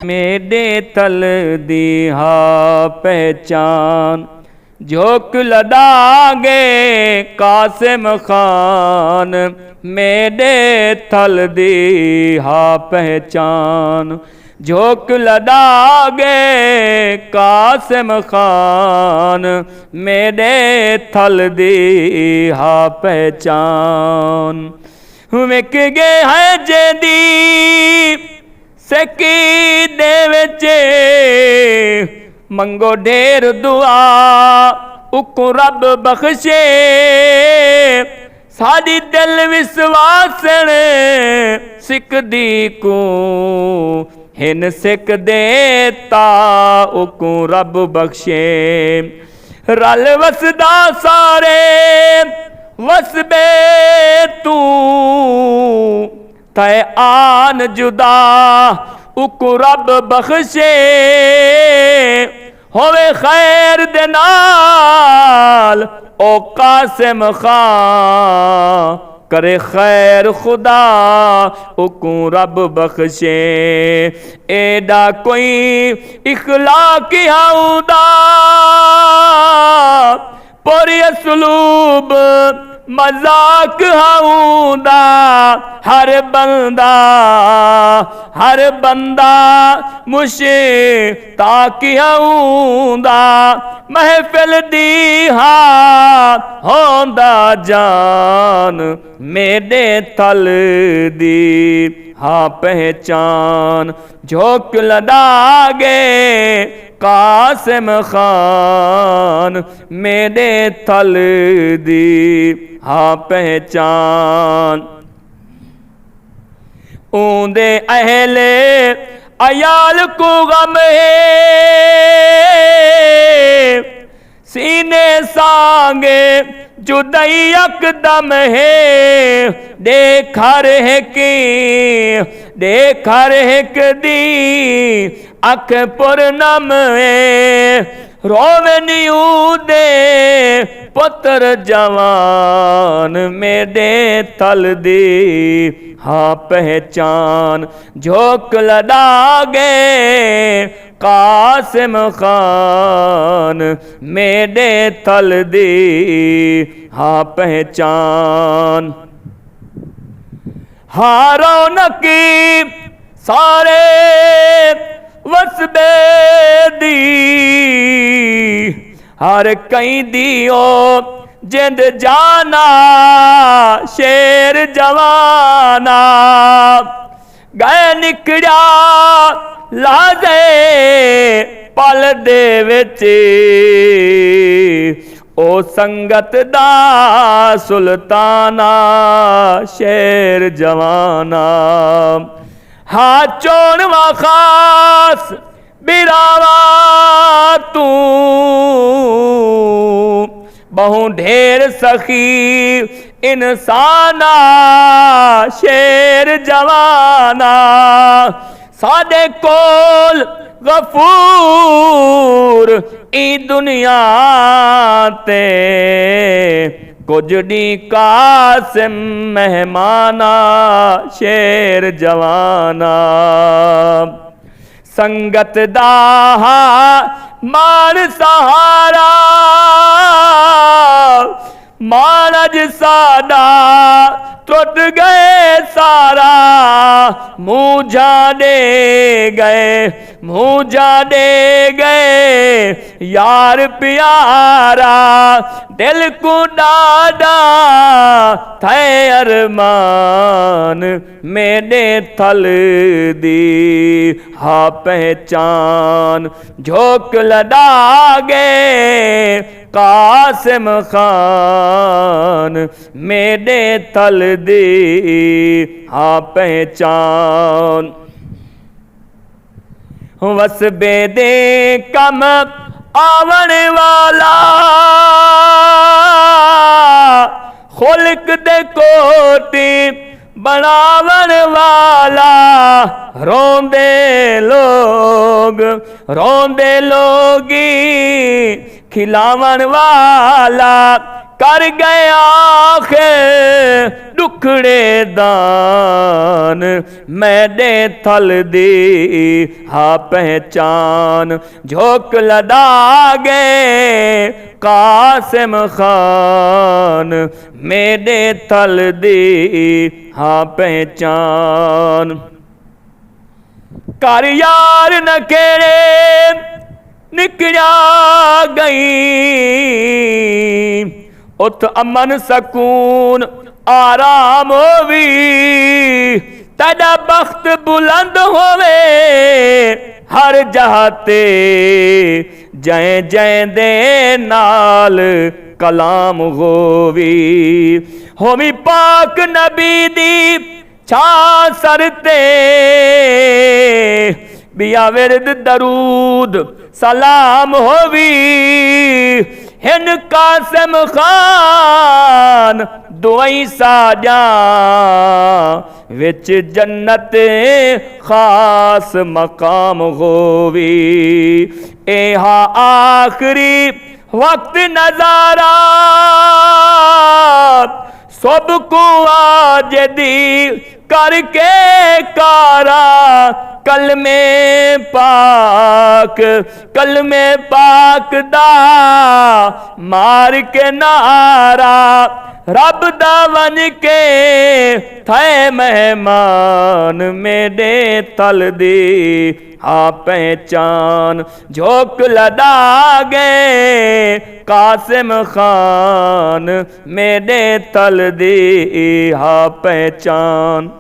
मेरे तल दी हा पहचान, झोंक लदागे कासिम खान। मेरे तल दी हा पहचान, झोंक लदागे कासिम खान। मेरे तल दी हा पहचान, विक गए है जेदी सकी दे विचे। मंगो ढेर दुआ उको रब बख्शे। साडी दिल विश्वासन सिकदी को हिन सिक देता उको रब बख्शे। रल वसदा सारे वसबे तू, तै आन जुदा उको रब बख्शे। होवे खैर दे नाल ओ कासिम खां, करे खैर खुदा उको रब बख्शे। एडा कोई इखलाक हाउदा पूरी असलूब मजाक हाउदा। हर बंदा मुशे ताकि हाउदा। महफिल दी हा होंदा जान, मेरे तल दी हा पहचान। झोंक लदागे कासिम खान, मेरे तल दी हा पहचान। ऊंदे अहले अयाल को गम है, सीने सांगे जुदाई यकदम है। देखर है दी अख पुरनम है। रोवनियू दे पुत्र जवान, मेरे तल दी हा पहचान। झोंक लदागे कासिम खान, मेरे तल दी हा पहचान। हारो नकी सारे वसबे दी, हर कई दियो जिंद जाना शेर जवाना। गए निकड़ा लाजे पल दे विच, ओ संगत दा सुल्ताना शेर जवाना। हा चोणवा खास बिरावा तू, बहु ढेर सखी इंसाना शेर जवाना। सादे कोल गफूर ई दुनिया ते, कुछ दी कासिम मेहमाना शेर जवाना। संगत दा मान सहारा, मानज सादा टुट गए सारा। मुँह जाने गए यार प्यारा। दिल को डाडा थे अरमान, मेरे तल दी हा पहचान। झोंक लदागे कासिम खान, मेरे तल दी हा पहचान। वसबे दे कम आवन वाला, खुल्क दे कोटी बनावन वाला। रोंदे लोगी खिलावन वाला। कर गया खे दुखड़े दान मैडे थल दी हा पहचान झोंक लदा गए कासिम खान मेरे थल दी हा पहचान कर यार न केड़े निकलिया गई उत अमन सकून आराम होवी तेरा बख्त बुलंद होवे हर जहाते जय जय दे नाल कलाम होवी होवी पाक नबी दी छा सरते बिया विरद दरूद सलाम होवी हिन कासिम खान दुआई साजा विच जन्नत खास मकाम होवी एहा आखरी वक्त नजारा सब को आज दी करके कारा कल में पाक दा मार के नारा रब दा वन के थे मेहमान मेरे तल दी हा पहचान झोंक लदा गए कासिम खान मेरे तल दी हा पहचान।